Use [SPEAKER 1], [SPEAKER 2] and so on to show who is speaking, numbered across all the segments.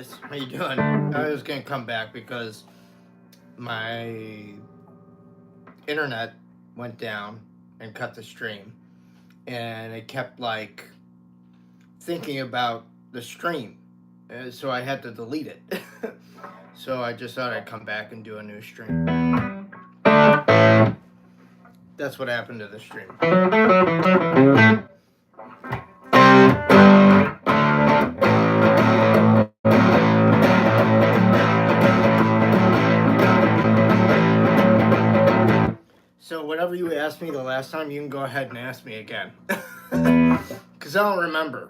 [SPEAKER 1] guys. How you doing? I was gonna come back because my internet went down and cut the stream, and it kept like thinking about the stream, so I had to delete it. So I just thought I'd come back and do a new stream. That's what happened to the stream. So whatever you asked me the last time, you can go ahead and ask me again. Because I don't remember.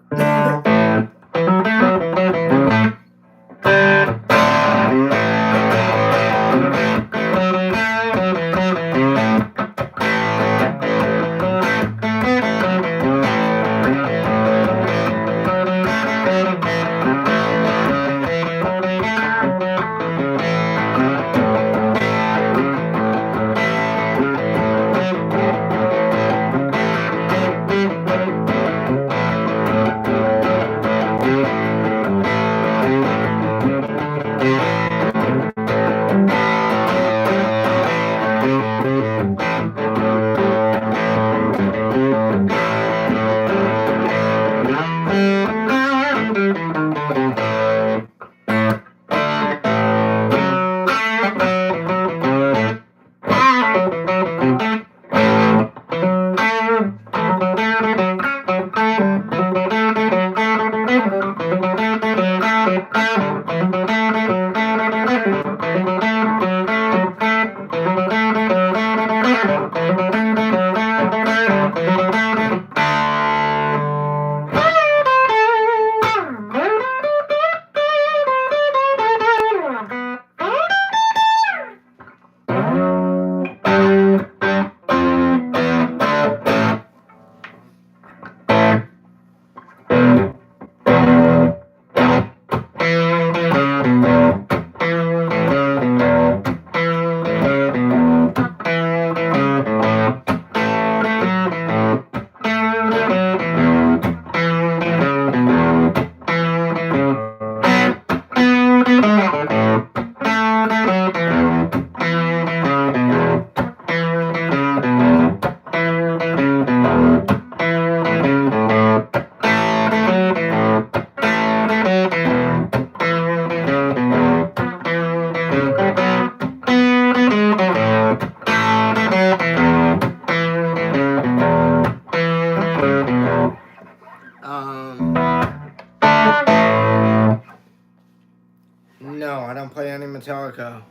[SPEAKER 1] No, I don't play any Metallica.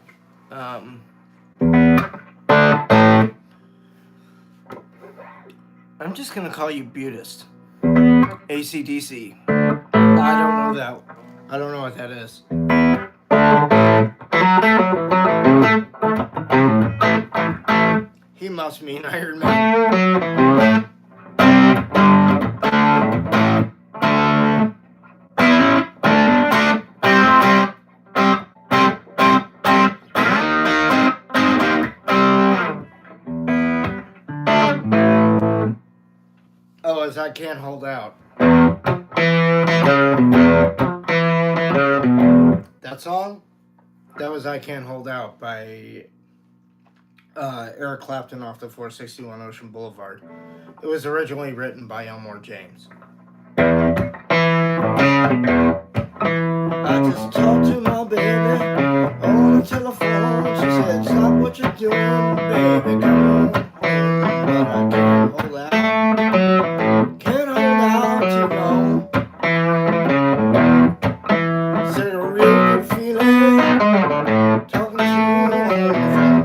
[SPEAKER 1] I'm just gonna call you Buddhist. AC/DC. I don't know that. I don't know what that is. He must mean Iron Man. Oh, as I Can't Hold Out. That song? That was I Can't Hold Out by Eric Clapton off the 461 Ocean Boulevard. It was originally written by Elmore James. I just talked to my baby on the telephone. She said, stop what you're doing, baby, come on home. But I can't hold out. Can't hold out too long. Said a real good feeling talking to you on the phone.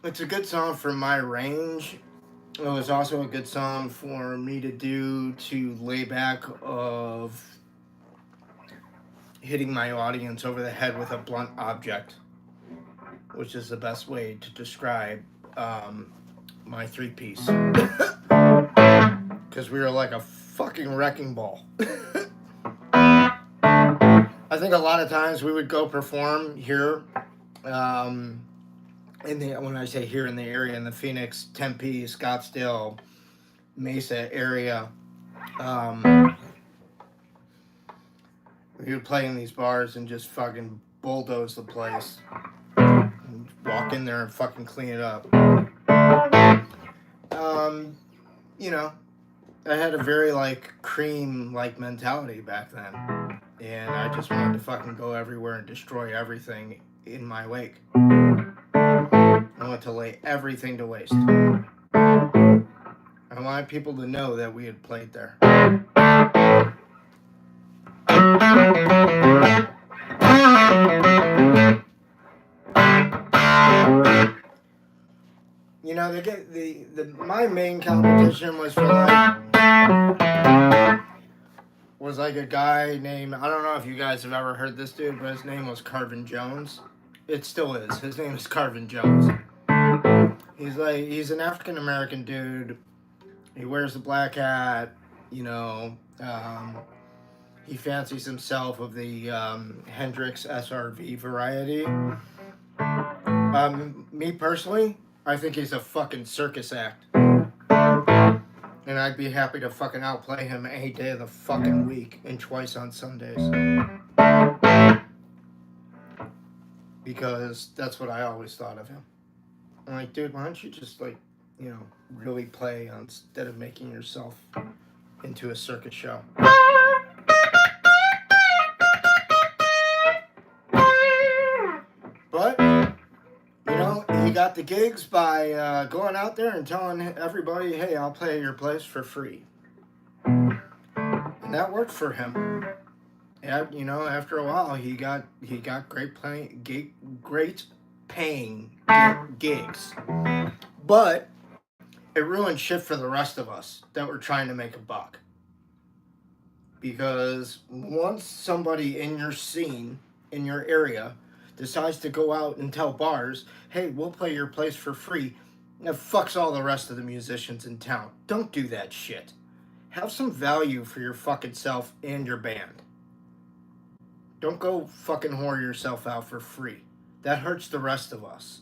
[SPEAKER 1] It's a good song for my range. It was also a good song for me to do to lay back of hitting my audience over the head with a blunt object, which is the best way to describe my three-piece. Because we were like a fucking wrecking ball. I think a lot of times we would go perform here, when I say here in the area, in the Phoenix, Tempe, Scottsdale, Mesa area. We would play in these bars and just fucking bulldoze the place. And walk in there and fucking clean it up. You know, I had a very like cream like mentality back then, and I just wanted to fucking go everywhere and destroy everything in my wake. I wanted to lay everything to waste. I wanted people to know that we had played there. You know, my main competition was for like a guy named, I don't know if you guys have ever heard this dude, but his name was Carvin Jones. It still is. His name is Carvin Jones. He's an African American dude. He wears a black hat. You know, he fancies himself of the Hendrix SRV variety. Me personally, I think he's a fucking circus act. And I'd be happy to fucking outplay him any day of the fucking week and twice on Sundays. Because that's what I always thought of him. I'm like, dude, why don't you just like, you know, really play instead of making yourself into a circus show? But you know, he got the gigs by going out there and telling everybody, hey, I'll play your place for free. And that worked for him. And, you know, after a while, he got great paying gigs. But it ruined shit for the rest of us that were trying to make a buck. Because once somebody in your scene, in your area, decides to go out and tell bars, hey, we'll play your place for free, that fucks all the rest of the musicians in town. Don't do that shit. Have some value for your fucking self and your band. Don't go fucking whore yourself out for free. That hurts the rest of us.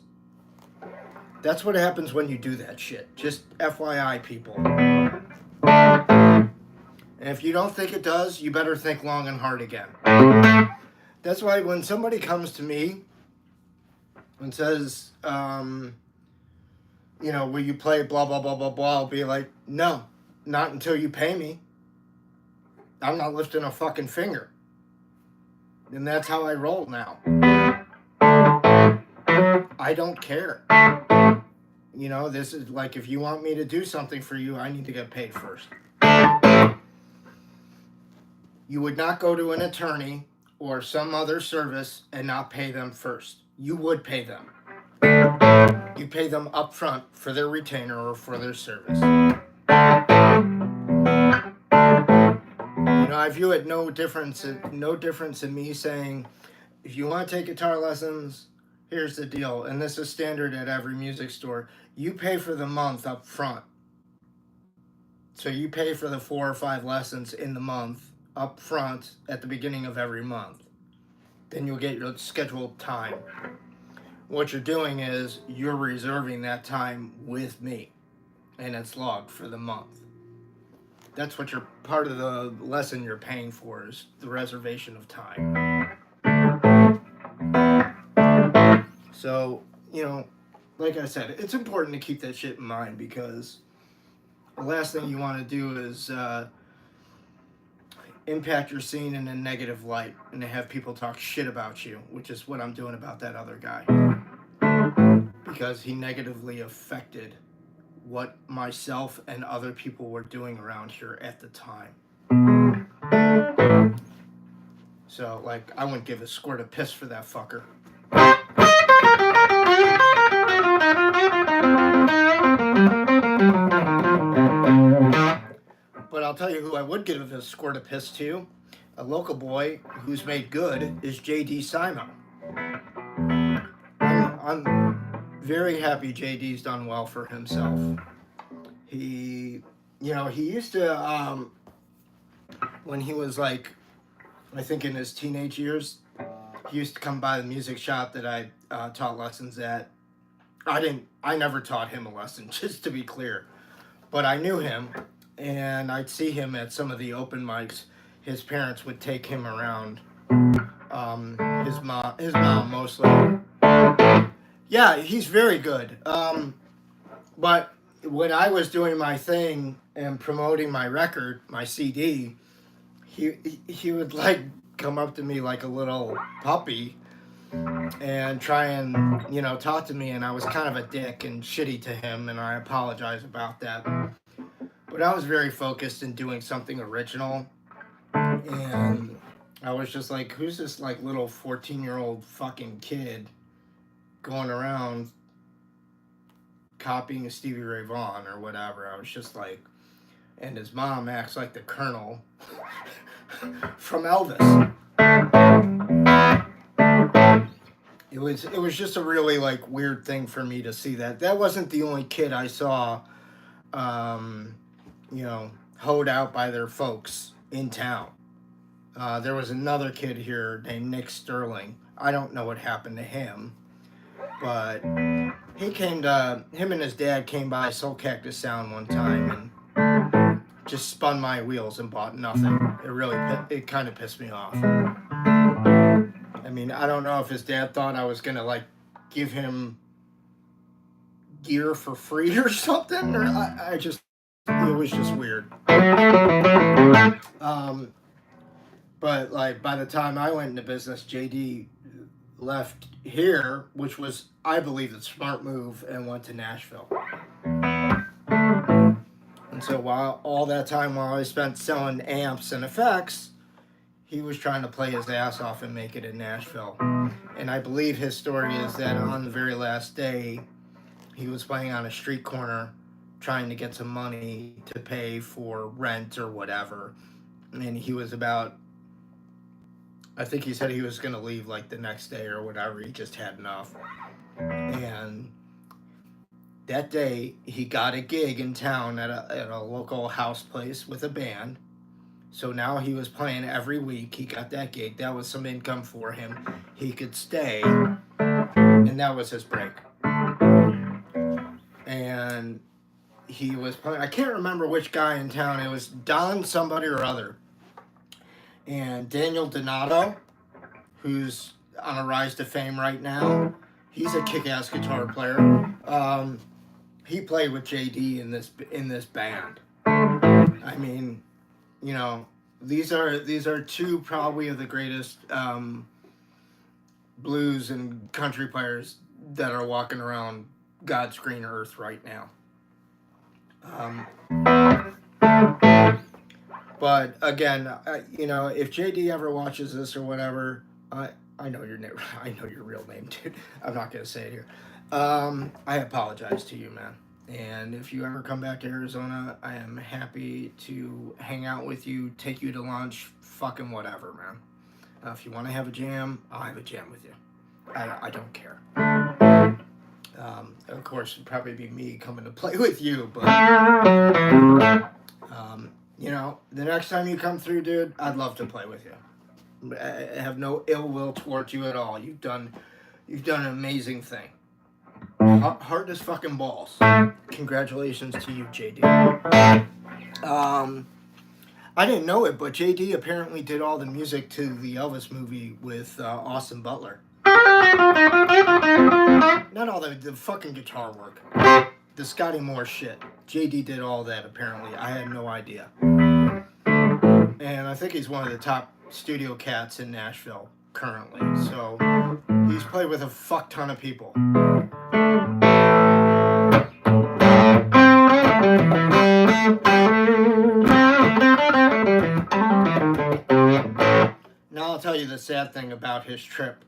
[SPEAKER 1] That's what happens when you do that shit. Just FYI, people. And if you don't think it does, you better think long and hard again. That's why when somebody comes to me and says, you know, will you play blah, blah, blah, blah, blah, I'll be like, no, not until you pay me. I'm not lifting a fucking finger. And that's how I roll now. I don't care. You know, this is like, if you want me to do something for you, I need to get paid first. You would not go to an attorney or some other service and not pay them first. You would pay them. You pay them up front for their retainer or for their service. You know, I view it no difference in me saying, if you want to take guitar lessons, here's the deal, and this is standard at every music store. You pay for the month up front. So you pay for the 4 or 5 lessons in the month up front at the beginning of every month. Then you'll get your scheduled time. What you're doing is you're reserving that time with me, and it's logged for the month. That's what you're, part of the lesson you're paying for is the reservation of time. So, you know, like I said, it's important to keep that shit in mind, because the last thing you want to do is impact your scene in a negative light and to have people talk shit about you, which is what I'm doing about that other guy. Because he negatively affected what myself and other people were doing around here at the time. So, like, I wouldn't give a squirt of piss for that fucker. But I'll tell you who I would give a squirt of piss to. A local boy who's made good is JD Simon. I'm very happy JD's done well for himself. He, you know, he used to, when he was like, I think in his teenage years, he used to come by the music shop that I taught lessons at. I never taught him a lesson, just to be clear. but I knew him, and I'd see him at some of the open mics. His parents would take him around. His mom mostly. Yeah, he's very good. But when I was doing my thing and promoting my record, my CD, he would like come up to me like a little puppy and try and talk to me, and I was kind of a dick and shitty to him, and I apologize about that. But I was very focused in doing something original, and I was just like, who's this like little 14-year-old fucking kid going around copying Stevie Ray Vaughan or whatever? I was just like, and his mom acts like the Colonel from Elvis. It was just a really like weird thing for me to see that. That wasn't the only kid I saw, hoed out by their folks in town. There was another kid here named Nick Sterling. I don't know what happened to him, but him and his dad came by Soulcactus Sound one time and just spun my wheels and bought nothing. It kind of pissed me off. I mean, I don't know if his dad thought I was gonna like give him gear for free or something, or it was just weird. But like by the time I went into business, JD left here, which was, I believe, the smart move, and went to Nashville. And so while I spent selling amps and effects, he was trying to play his ass off and make it in Nashville. And I believe his story is that on the very last day, he was playing on a street corner trying to get some money to pay for rent or whatever. And he was I think he said he was going to leave like the next day or whatever. He just had enough. And that day, he got a gig in town at a local house place with a band. So now he was playing every week. He got that gig. That was some income for him. He could stay. And that was his break. And he was playing. I can't remember which guy in town. It was Don somebody or other. And Daniel Donado, who's on a rise to fame right now. He's a kick-ass guitar player. He played with JD in this band. I mean, these are two probably of the greatest blues and country players that are walking around God's green earth right now. But again, if JD ever watches this or whatever, I know your name. I know your real name, dude. I'm not gonna say it here. I apologize to you, man. And if you ever come back to Arizona, I am happy to hang out with you, take you to lunch, fucking whatever, man. If you want to have a jam, I'll have a jam with you. I don't care. Of course, it'd probably be me coming to play with you, but the next time you come through, dude, I'd love to play with you. I have no ill will towards you at all. You've done an amazing thing. Hard as fucking balls. Congratulations to you, JD. I didn't know it, but JD apparently did all the music to the Elvis movie with Austin Butler. Not all the fucking guitar work. The Scotty Moore shit. JD did all that apparently. I had no idea. And I think he's one of the top studio cats in Nashville currently. So he's played with a fuck ton of people. Now I'll tell you the sad thing about his trip.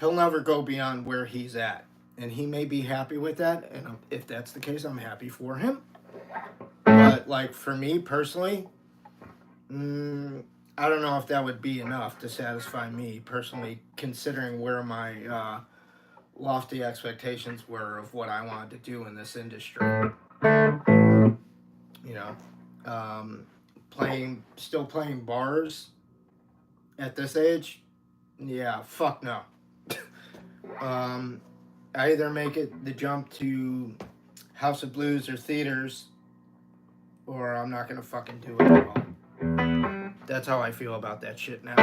[SPEAKER 1] He'll never go beyond where he's at. And he may be happy with that. And if that's the case, I'm happy for him. But like for me personally, I don't know if that would be enough to satisfy me personally, considering where my lofty expectations were of what I wanted to do in this industry. Still playing bars at this age, yeah, fuck no. I either make it the jump to House of Blues or theaters or I'm not gonna fucking do it at all. That's how I feel about that shit now.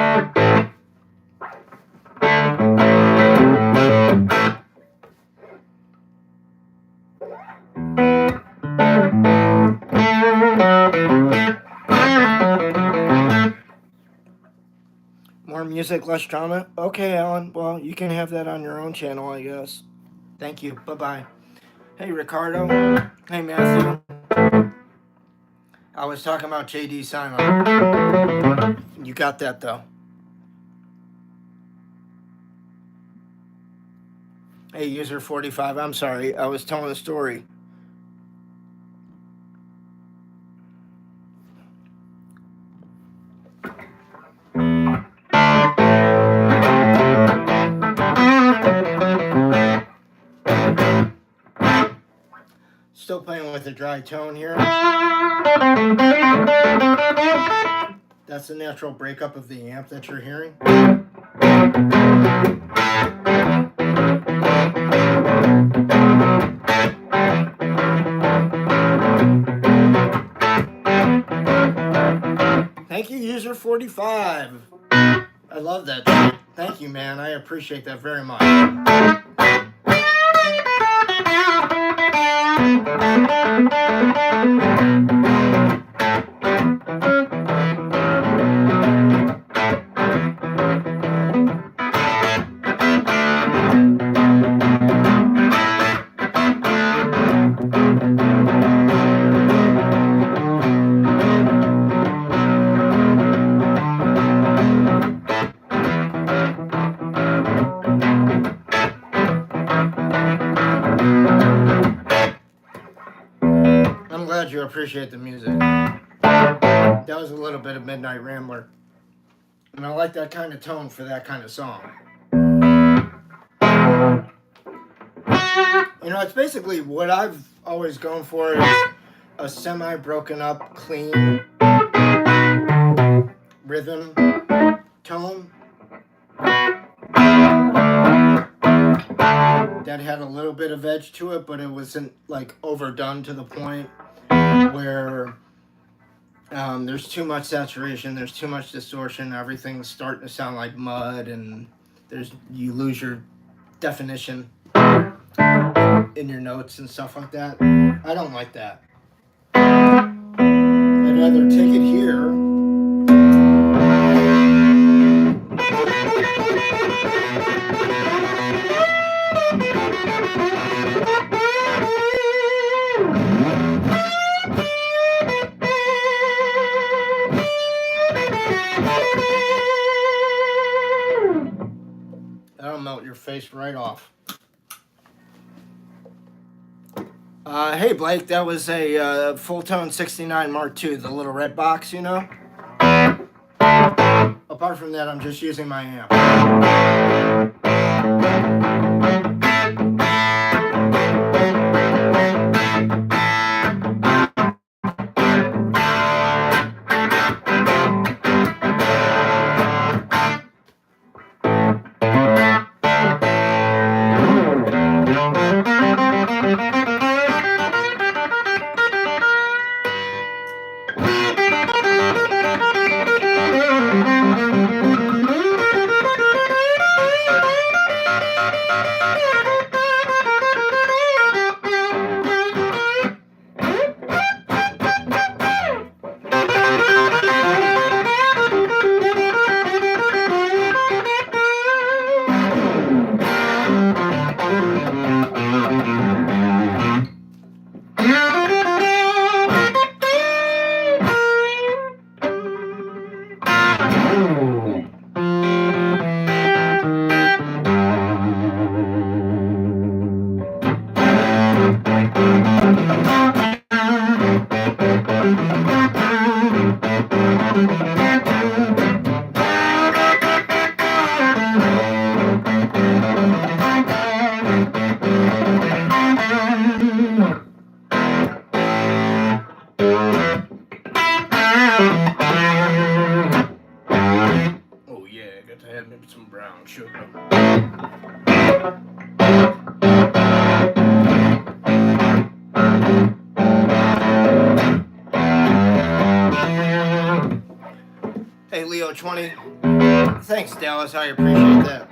[SPEAKER 1] More music, less drama? Okay, Alan. Well, you can have that on your own channel, I guess. Thank you. Bye-bye. Hey, Ricardo. Hey, Matthew. I was talking about J.D. Simon. You got that, though. Hey, user 45. I'm sorry. I was telling a story. Still playing with a dry tone here. That's the natural breakup of the amp that you're hearing. Thank you, user 45. I love that. Thank you, man. I appreciate that very much. I'm glad you appreciate the music. That was a little bit of Midnight Rambler. And I like that kind of tone for that kind of song. You know, it's basically what I've always gone for is a semi-broken up, clean rhythm tone that had a little bit of edge to it, but it wasn't like overdone to the point where there's too much saturation, there's too much distortion, everything's starting to sound like mud, and you lose your definition in your notes and stuff like that. I don't like that. I'd rather take it here. That'll melt your face right off. Hey, Blake, that was a full-tone 69 Mark II, the little red box, you know? Apart from that, I'm just using my amp. 20. Thanks, Dallas. I appreciate that.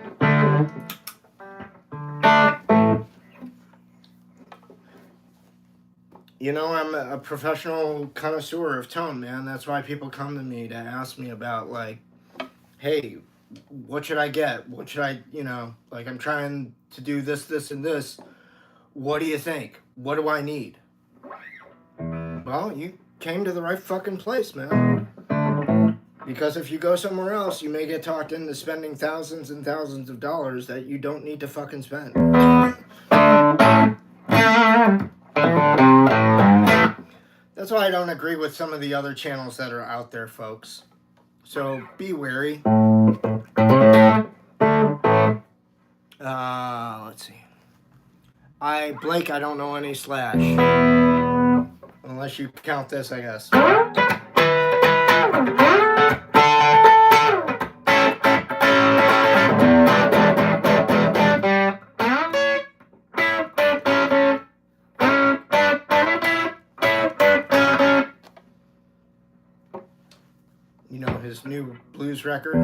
[SPEAKER 1] You know, I'm a professional connoisseur of tone, man. That's why people come to me to ask me about, like, hey, what should I get? What should I, like, I'm trying to do this, this, and this. What do you think? What do I need? Well, you came to the right fucking place, man. Because if you go somewhere else, you may get talked into spending thousands and thousands of dollars that you don't need to fucking spend. That's why I don't agree with some of the other channels that are out there, folks. So be wary. Let's see. Blake, I don't know any Slash. Unless you count this, I guess. You know, his new blues record,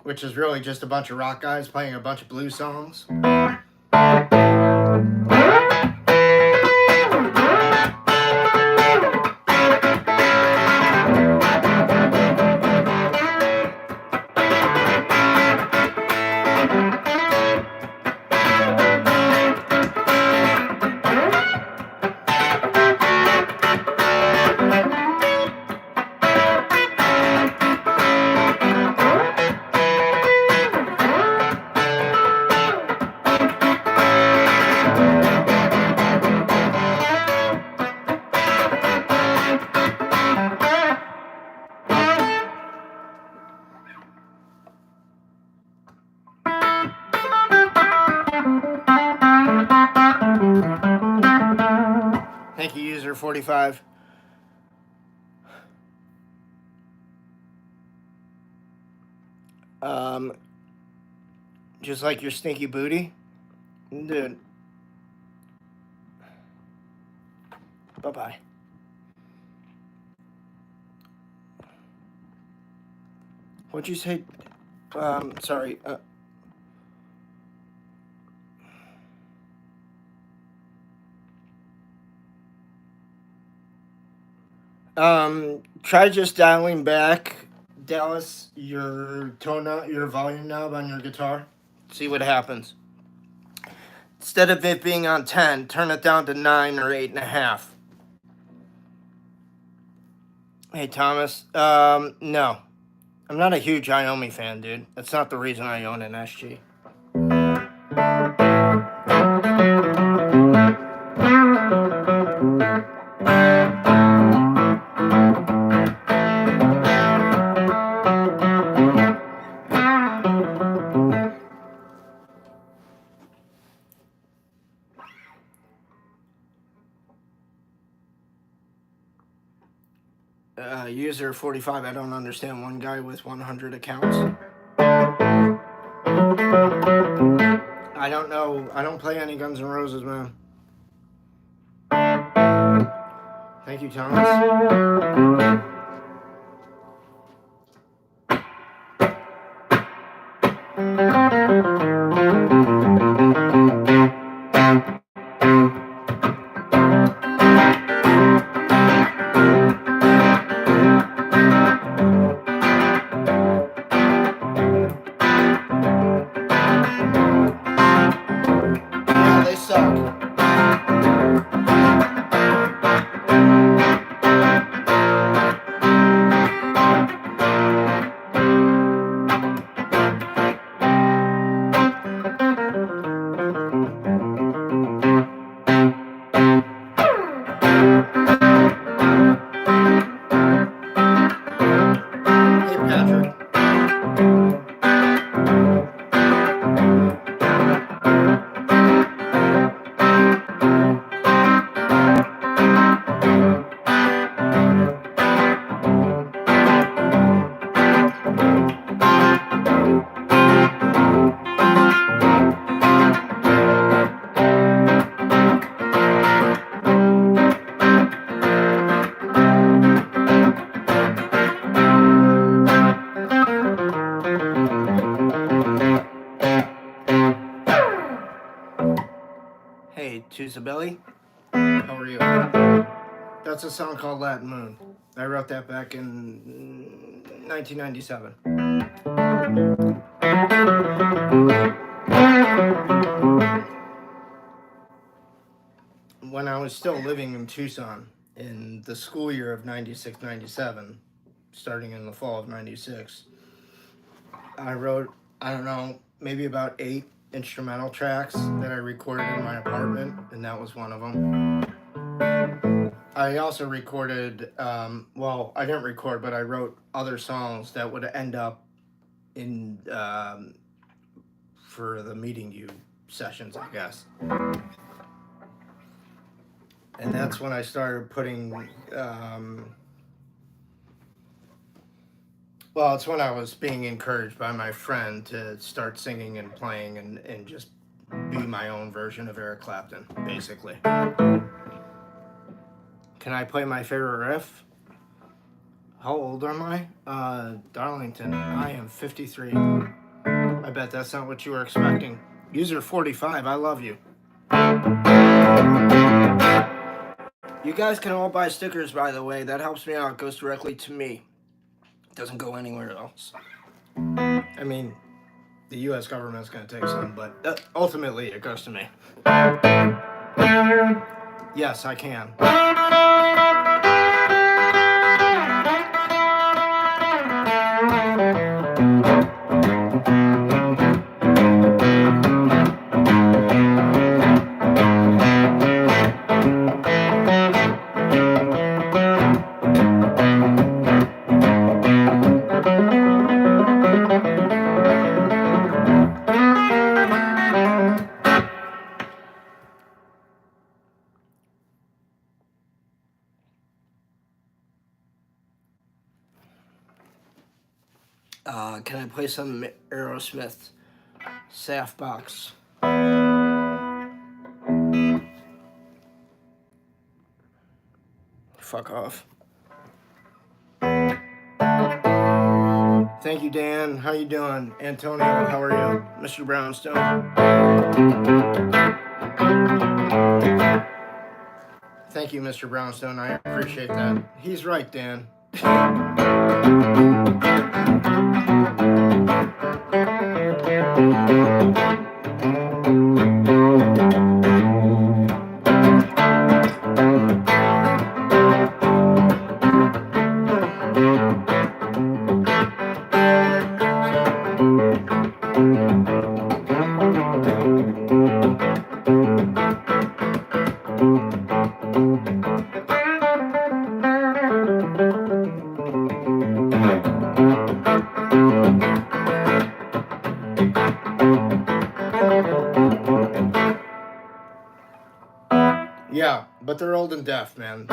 [SPEAKER 1] which is really just a bunch of rock guys playing a bunch of blues songs. Thank you, user 45. Just like your stinky booty, dude. Bye-bye. What'd you say? Sorry. Try just dialing back, Dallas, your volume knob on your guitar. See what happens. Instead of it being on 10, turn it down to 9 or 8.5. Hey, Thomas. No. I'm not a huge Iomi fan, dude. That's not the reason I own an SG. User 45, I don't understand. One guy with 100 accounts. I don't know. I don't play any Guns N' Roses, man. Thank you, Thomas. Teese Wah. How are you? That's a song called Latin Moon. I wrote that back in 1997. When I was still living in Tucson in the school year of 96-97, starting in the fall of 96, I wrote, I don't know, maybe about 8 instrumental tracks that I recorded in my apartment, and that was one of them. I also recorded, well, I didn't record, but I wrote other songs that would end up in, for the Meeting You sessions, I guess. And that's when I started putting, well, it's when I was being encouraged by my friend to start singing and playing and just be my own version of Eric Clapton, basically. Can I play my favorite riff? How old am I? Darlington, I am 53. I bet that's not what you were expecting. User 45, I love you. You guys can all buy stickers, by the way. That helps me out. It goes directly to me. It doesn't go anywhere else. I mean, the U.S. government's going to take some, but ultimately it goes to me. Yes, I can. Can I play some Aerosmith? Saff Box. Fuck off. Thank you, Dan. How you doing? Antonio, how are you? Mr. Brownstone. Thank you, Mr. Brownstone. I appreciate that. He's right, Dan. Yeah, but they're old and deaf, man.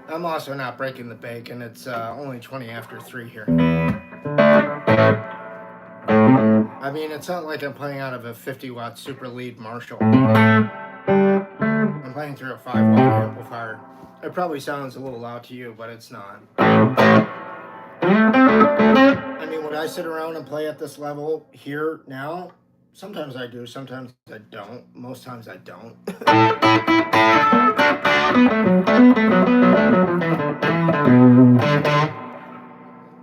[SPEAKER 1] I'm also not breaking the bank, and it's only 20 after 3 here. I mean, it's not like I'm playing out of a 50-watt super lead Marshall. I'm playing through a 5-watt amplifier. It probably sounds a little loud to you, but it's not. I mean, would I sit around and play at this level here now? Sometimes I do, sometimes I don't. Most times I don't.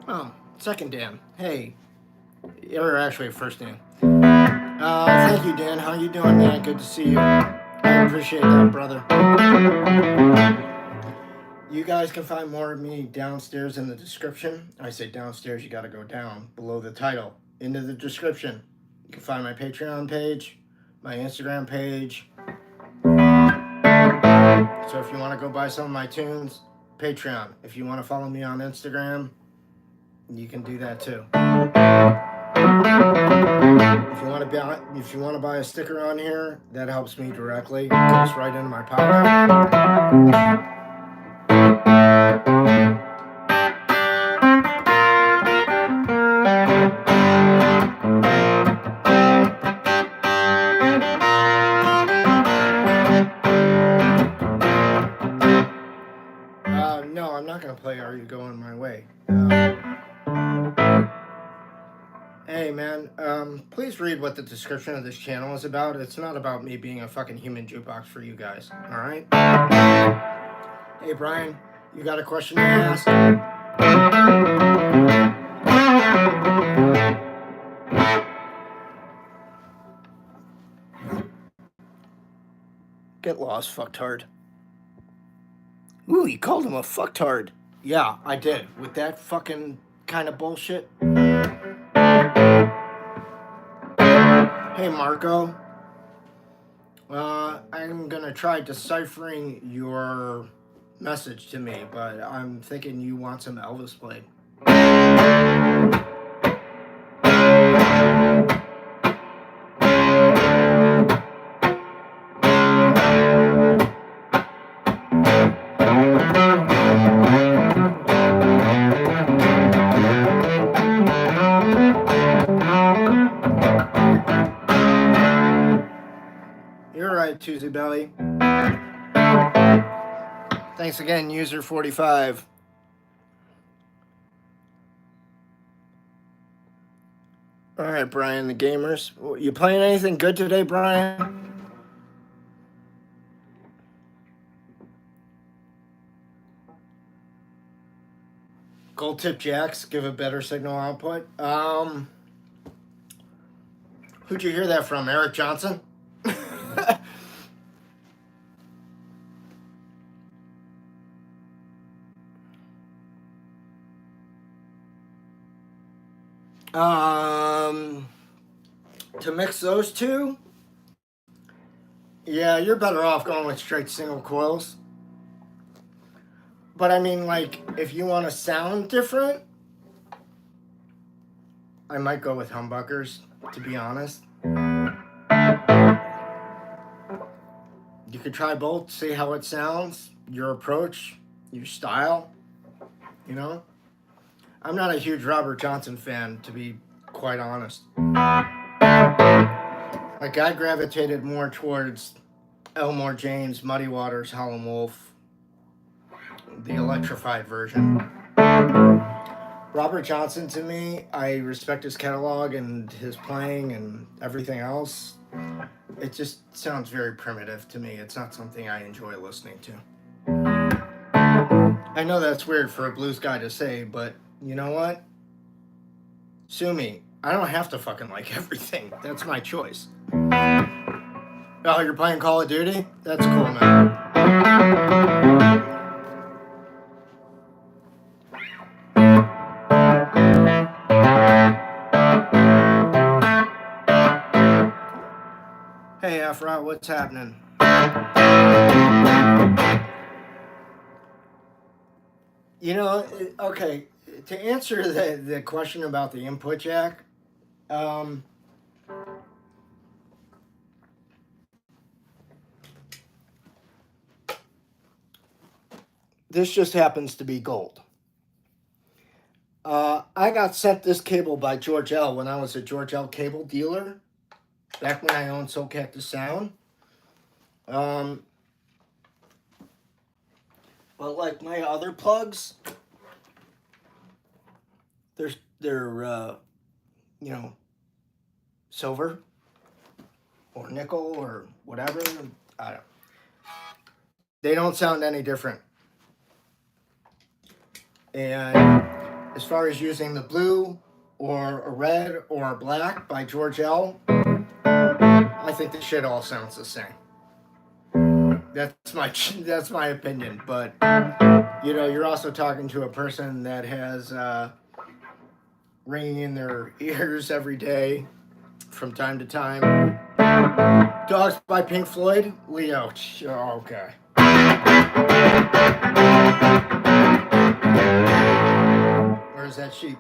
[SPEAKER 1] Oh, second Dan. Hey. Or actually, first Dan. Thank you, Dan. How you doing, man? Good to see you. I appreciate that, brother. You guys can find more of me downstairs in the description. I say downstairs, you gotta go down below the title, into the description. You can find my Patreon page, my Instagram page. So if you want to go buy some of my tunes, Patreon. If you want to follow me on Instagram, you can do that too. If you want to buy a sticker on here, that helps me directly. It goes right into my pocket. No, I'm not going to play Are You Going My Way? Hey, man, please read what the description of this channel is about. It's not about me being a fucking human jukebox for you guys, alright? Hey, Brian, you got a question to ask? Get lost, fucktard. Ooh, you called him a fucktard. Yeah, I did. With that fucking kind of bullshit. Hey, Marco. I'm gonna try deciphering your message to me, but I'm thinking you want some Elvis played. Tuesday Belly. Thanks again, user 45. All right, Brian, the gamers. You playing anything good today, Brian? Gold tip jacks give a better signal output. Who'd you hear that from? Eric Johnson? To mix those two, yeah, you're better off going with straight single coils. But I mean, like, if you want to sound different, I might go with humbuckers, to be honest. You could try both, see how it sounds, your approach, your style, you know? I'm not a huge Robert Johnson fan, to be quite honest. Like, I gravitated more towards Elmore James, Muddy Waters, Howlin' Wolf, the electrified version. Robert Johnson, to me, I respect his catalog and his playing and everything else. It just sounds very primitive to me. It's not something I enjoy listening to. I know that's weird for a blues guy to say, but you know what? Sue me. I don't have to fucking like everything. That's my choice. Oh, you're playing Call of Duty? That's cool, man. Hey, Afra, what's happening? You know, okay, to answer the question about the input jack, this just happens to be gold. I got sent this cable by George L. when I was a George L. cable dealer, back when I owned Soulcactus Sound. But like my other plugs, they're you know, silver or nickel or whatever. I don't. They don't sound any different. And as far as using the blue or a red or a black by George L., I think the shit all sounds the same. That's my opinion, but you know, you're also talking to a person that has ringing in their ears every day from time to time. Dogs by Pink Floyd, Leo. Oh, okay. Where's that sheep?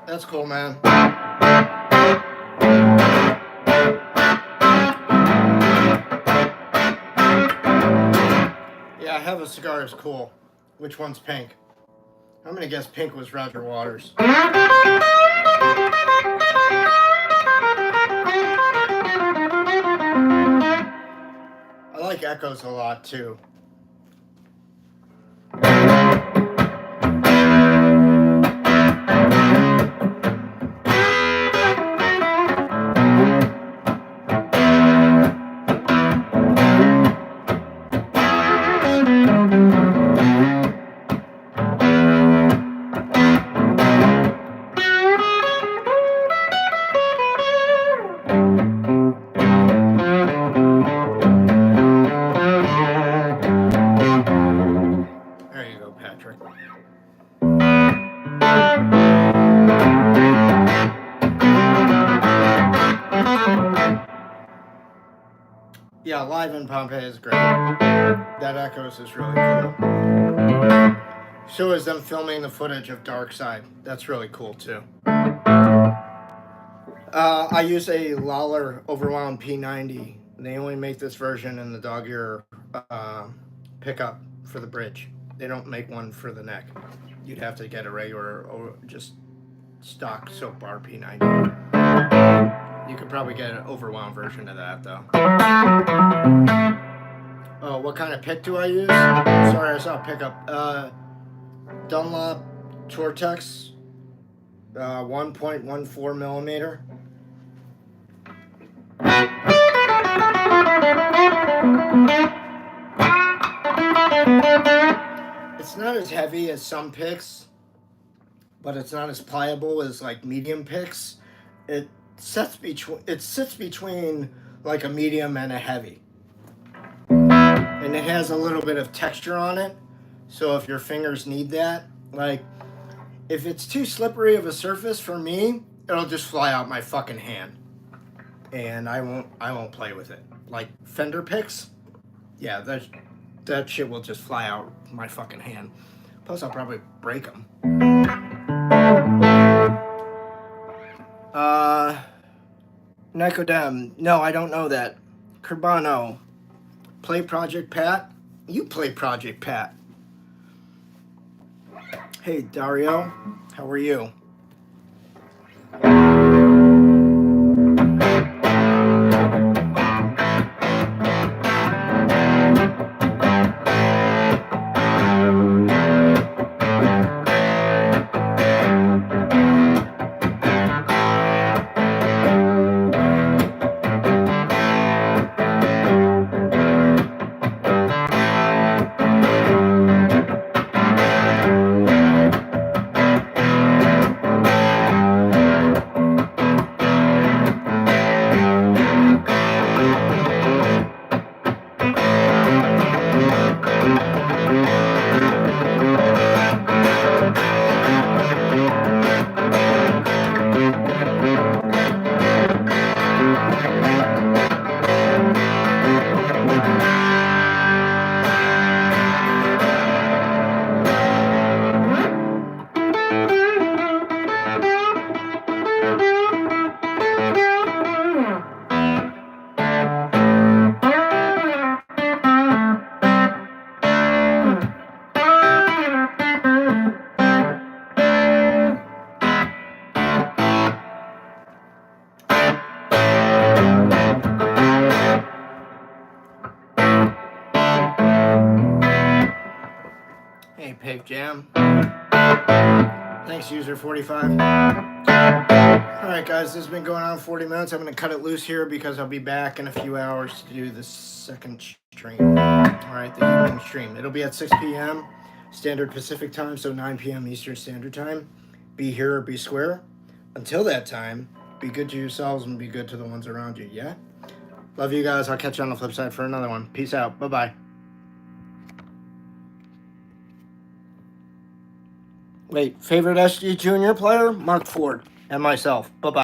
[SPEAKER 1] That's cool, man. Yeah, have a cigar is cool. Which one's pink? I'm gonna guess pink was Roger Waters. I like echoes a lot too. Yeah, live in Pompeii is great. That Echoes is really cool. So is them filming the footage of Dark Side. That's really cool too. I use a Lawler Overwound P90. They only make this version in the dog ear pickup for the bridge. They don't make one for the neck. You'd have to get a regular or just stock soap bar P90. You could probably get an overwound version of that though. Oh, what kind of pick do I use? Sorry, I saw pickup. Dunlop Tortex 1.14 millimeter. It's not as heavy as some picks, but it's not as pliable as like medium picks. It sits between like a medium and a heavy, and it has a little bit of texture on it. So if your fingers need that, like if it's too slippery of a surface for me, it'll just fly out my fucking hand, and I won't play with it. Like Fender picks, yeah, that shit will just fly out my fucking hand. Plus, I'll probably break them. Nicodem. No, I don't know that. Curbano. Play Project Pat. You play Project Pat. Hey, Dario. How are you? Jam. Thanks, user 45. Alright guys, this has been going on 40 minutes. I'm going to cut it loose here because I'll be back in a few hours to do the second stream. Alright, the evening stream. It'll be at 6 p.m. Standard Pacific time, so 9 p.m. Eastern Standard Time. Be here or be square. Until that time, be good to yourselves and be good to the ones around you, yeah? Love you guys. I'll catch you on the flip side for another one. Peace out. Bye-bye. Wait, favorite SG Junior player? Mark Ford. and myself. Bye-bye.